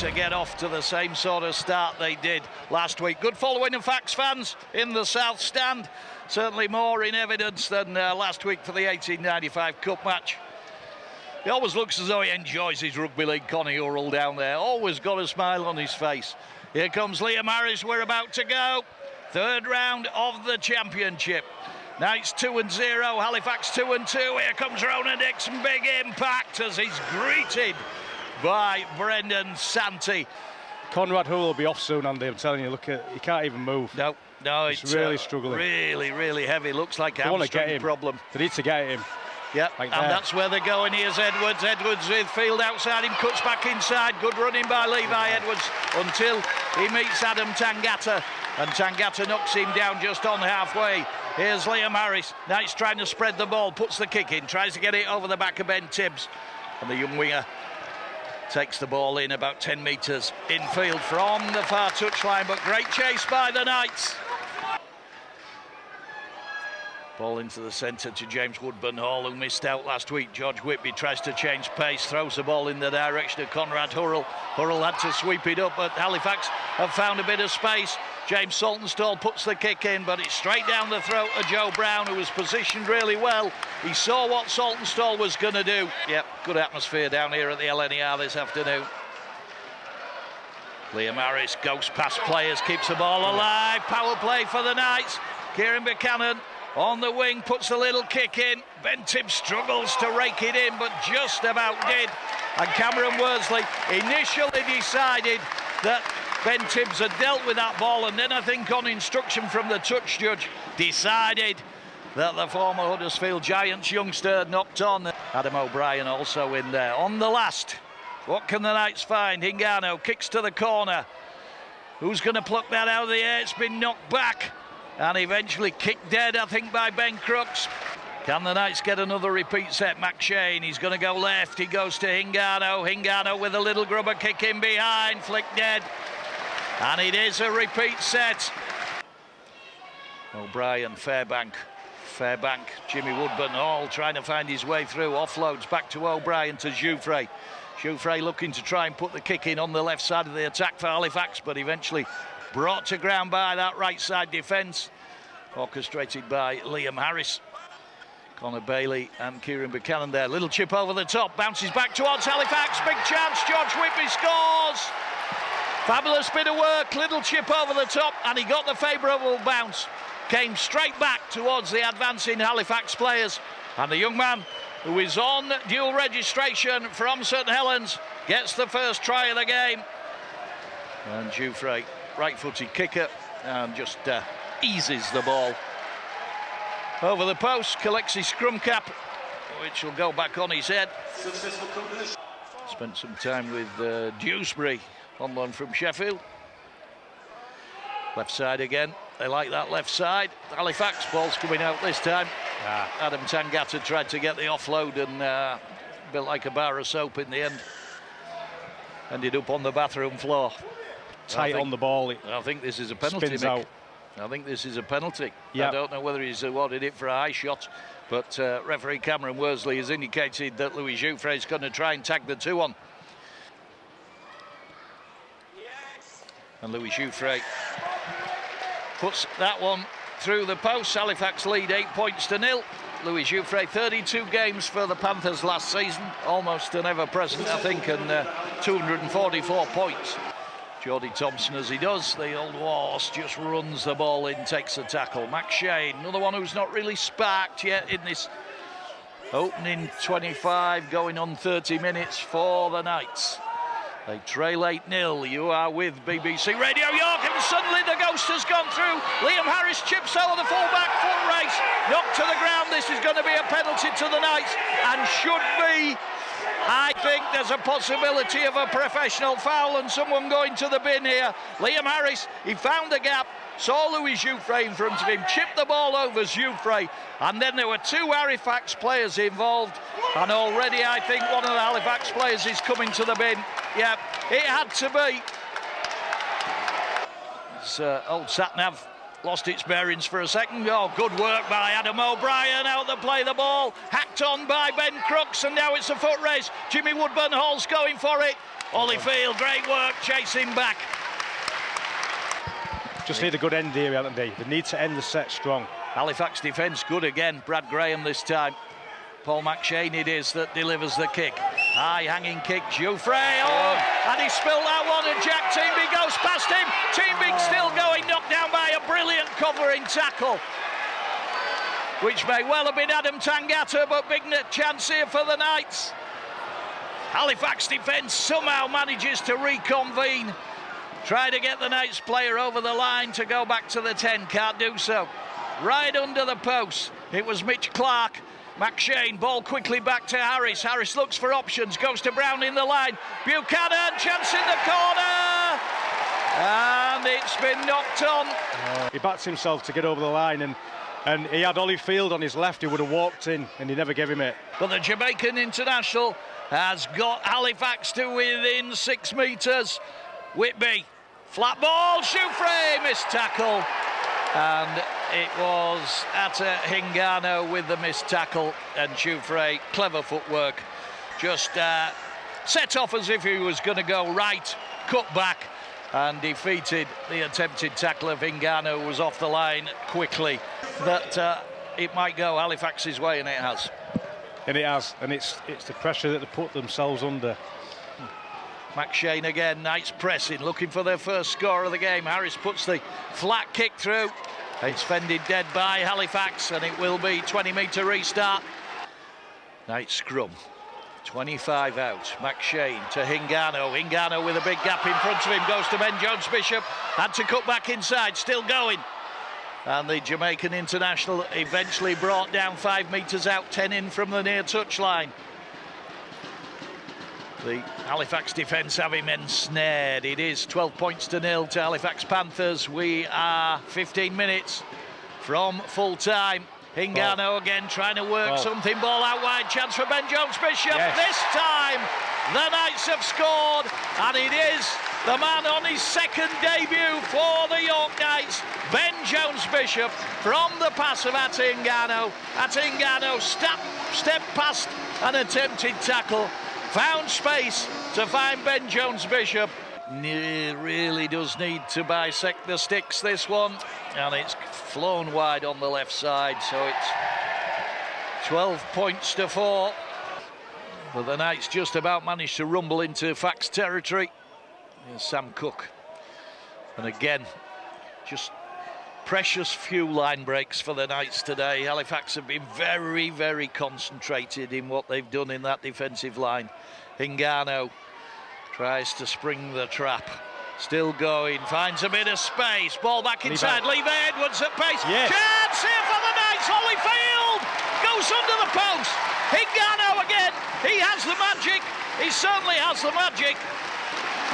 to get off to the same sort of start they did last week. Good following of Fax fans in the South Stand. Certainly more in evidence than last week for the 1895 Cup match. He always looks as though he enjoys his rugby league, Connie Urrell down there. Always got a smile on his face. Here comes Liam Harris, we're about to go. Third round of the championship. Knights 2-0, Halifax 2-2. Here comes Ronan Dixon, big impact as he's greeted by Brendan Santee. Conrad Hull will be off soon, Andy. I'm telling you, look at, he can't even move. No, it's really struggling. Really heavy. Looks like a hamstring problem. They need to get him. Yeah, like and that's where they're going. Here's Edwards. Edwards with field outside him, cuts back inside. Good running by Levi Edwards until he meets Adam Tangata. And Tangata knocks him down just on halfway. Here's Liam Harris. Now he's trying to spread the ball, puts the kick in, tries to get it over the back of Ben Tibbs. And the young winger takes the ball in about 10 metres infield from the far touchline, but great chase by the Knights. Ball into the centre to James Woodburn-Hall, who missed out last week. George Whitby tries to change pace, throws the ball in the direction of Conrad Hurrell. Hurrell had to sweep it up, but Halifax have found a bit of space. James Saltonstall puts the kick in, but it's straight down the throat of Joe Brown, who was positioned really well. He saw what Saltonstall was going to do. Yep, good atmosphere down here at the LNER this afternoon. Liam Harris goes past players, keeps the ball alive. Power play for the Knights. Kieran Buchanan on the wing, puts a little kick in. Ben Tibbs struggles to rake it in, but just about did. And Cameron Worsley initially decided that Ben Tibbs had dealt with that ball, and then I think on instruction from the touch judge decided that the former Huddersfield Giants youngster had knocked on. Adam O'Brien also in there. On the last, what can the Knights find? Hingano kicks to the corner. Who's going to pluck that out of the air? It's been knocked back and eventually kicked dead, I think, by Ben Crooks. Can the Knights get another repeat set? McShane, he's going to go left. He goes to Hingano. Hingano with a little grubber kick in behind, flick dead. And it is a repeat set. O'Brien, Fairbank, Jimmy Woodburn-Hall trying to find his way through. Offloads back to O'Brien to Jouffre. Jouffre looking to try and put the kick in on the left side of the attack for Halifax, but eventually brought to ground by that right side defence, orchestrated by Liam Harris. Connor Bailey and Kieran Buchanan there. Little chip over the top, bounces back towards Halifax. Big chance, George Whitby scores. Fabulous bit of work, little chip over the top, and he got the favourable bounce. Came straight back towards the advancing Halifax players. And the young man, who is on dual registration from St Helens, gets the first try of the game. And Jouffre, right-footed kicker, and just eases the ball over the post, collects his scrum cap, which will go back on his head. Spent some time with Dewsbury on loan from Sheffield. Left side again. They like that left side. Halifax, ball's coming out this time. Adam Tangata tried to get the offload and built like a bar of soap in the end. Ended up on the bathroom floor. Tight on the ball. I think this is a penalty, Spins Mick. out. I think this is a penalty. Yep. I don't know whether he's awarded it for a high shot, but referee Cameron Worsley has indicated that Louis Jouffre is going to try and tag the 2-on. And Louis Jouffre puts that one through the post. Halifax lead 8-0. Louis Jouffre, 32 games for the Panthers last season, almost an ever-present, I think, and 244 points. Geordie Thompson, as he does, the old horse, just runs the ball in, takes the tackle. McShane, another one who's not really sparked yet in this opening 25, going on 30 minutes for the Knights. They trail 8-0. You are with BBC Radio York, and suddenly the ghost has gone through. Liam Harris chips over the full-back foot race, knocked to the ground. This is going to be a penalty to the Knights, and should be. I think there's a possibility of a professional foul and someone going to the bin here. Liam Harris, he found the gap, saw Louis Jouffre in front of him, chipped the ball over Jouffre, and then there were two Halifax players involved, and already I think one of the Halifax players is coming to the bin. Yeah, it had to be. It's old Satnav lost its bearings for a second. Oh, good work by Adam O'Brien out to play the ball. Hacked on by Ben Crooks, and now it's a foot race. Jimmy Woodburn-Hall's going for it. Holyfield, great work, chasing back. Just need a good end here, haven't they? They need to end the set strong. Halifax defence good again. Brad Graham this time. Paul McShane it is that delivers the kick. High hanging kick, Jouffre, and he spilled that one, and Jack Teambee goes past him. Teambee still going, knocked down by a brilliant covering tackle, which may well have been Adam Tangata, but big chance here for the Knights. Halifax defence somehow manages to reconvene. Try to get the Knights player over the line to go back to the 10, can't do so. Right under the post, it was Mitch Clark. McShane, ball quickly back to Harris. Harris looks for options, goes to Brown in the line. Buchanan, chance in the corner, and it's been knocked on. He backed himself to get over the line, and he had Holyfield on his left. He would have walked in, and he never gave him it. But the Jamaican international has got Halifax to within 6 metres. Whitby, flat ball, Jouffre, missed tackle. And it was Ata Hingano with the missed tackle, and Jouffre, clever footwork, just set off as if he was going to go right, cut back, and defeated the attempted tackle of Hingano, who was off the line quickly. That it might go Halifax's way, and it has. And it has, and it's the pressure that they put themselves under. McShane again, Knights pressing, looking for their first score of the game. Harris puts the flat kick through. It's fended dead by Halifax, and it will be 20-metre restart. Knights scrum, 25 out. McShane to Hingano. Hingano with a big gap in front of him, goes to Ben Jones-Bishop. Had to cut back inside, still going. And the Jamaican international eventually brought down 5 metres out, 10 in from the near touchline. The Halifax defence have him ensnared. It is 12 points to 0 to Halifax Panthers. We are 15 minutes from full time. Hingano again trying to work something. Ball out wide. Chance for Ben Jones-Bishop. Yes. This time the Knights have scored, and it is the man on his second debut for the York Knights, Ben Jones-Bishop, from the pass of Ata Hingano. Ata Hingano stepped past an attempted tackle. Found space to find Ben Jones-Bishop. It really does need to bisect the sticks, this one. And it's flown wide on the left side, so it's 12 points to 4. But the Knights just about managed to rumble into Fax territory. Here's Sam Cook. And again, just precious few line breaks for the Knights today. Halifax have been very, very concentrated in what they've done in that defensive line. Hingano tries to spring the trap. Still going, finds a bit of space. Ball back inside. Levi Edwards at pace. Yes. Chance here for the Knights. Holyfield goes under the post. Hingano again. He has the magic. He certainly has the magic.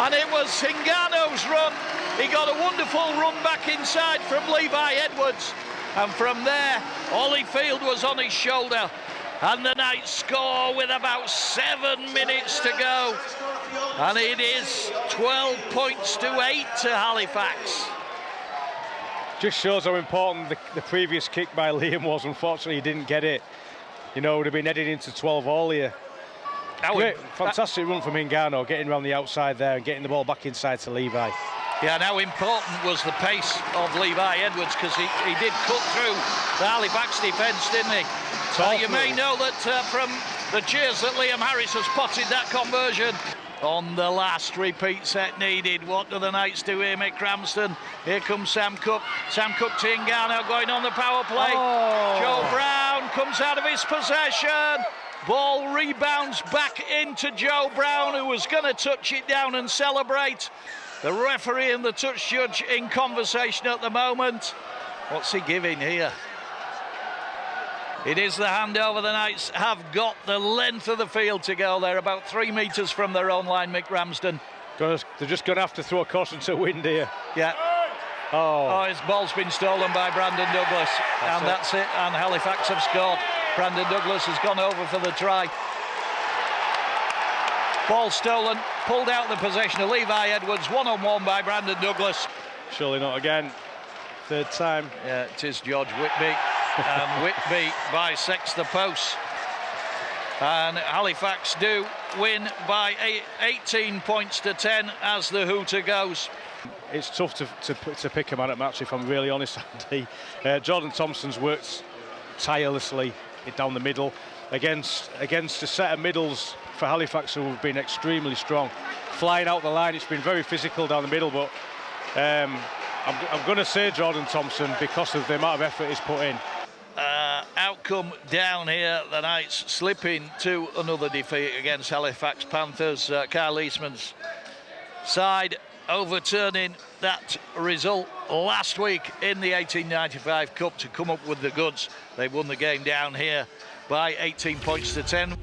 And it was Hingano's run. He got a wonderful run back inside from Levi Edwards. And from there, Holyfield was on his shoulder. And the Knights score with about 7 minutes to go. And it is 12 points to 8 to Halifax. Just shows how important the previous kick by Liam was. Unfortunately, he didn't get it. You know, would have been heading into 12 all here. Great, fantastic run from Hingano, getting around the outside there and getting the ball back inside to Levi. Yeah, and how important was the pace of Levi Edwards, because he did cut through the Halifax defence, didn't he? You may know that from the cheers that Liam Harris has spotted that conversion. On the last repeat set needed, what do the Knights do here, Mick Ramsden? Here comes Sam Cook. Sam Cook to Hingano going on the power play. Joe Brown comes out of his possession. Ball rebounds back into Joe Brown, who was going to touch it down and celebrate. The referee and the touch judge in conversation at the moment. What's he giving here? It is the handover. The Knights have got the length of the field to go. They're about 3 metres from their own line, Mick Ramsden. They're just going to have to throw a caution to wind here. Yeah. Oh, his ball's been stolen by Brandon Douglas. That's it. And Halifax have scored. Brandon Douglas has gone over for the try. Ball stolen, pulled out the possession of Levi Edwards, one-on-one by Brandon Douglas. Surely not again. third time. Yeah, it is George Whitby. And Whitby bisects the post. And Halifax do win by 18 points to 10 as the hooter goes. It's tough to pick a man at match, if I'm really honest, Andy. Jordan Thompson's worked tirelessly down the middle against a set of middles for Halifax who have been extremely strong. Flying out the line, it's been very physical down the middle, but I'm going to say Jordan Thompson because of the amount of effort he's put in. Outcome down here, the Knights slipping to another defeat against Halifax Panthers. Kyle Eastman's side overturning that result last week in the 1895 Cup to come up with the goods. They won the game down here by 18 points to 10.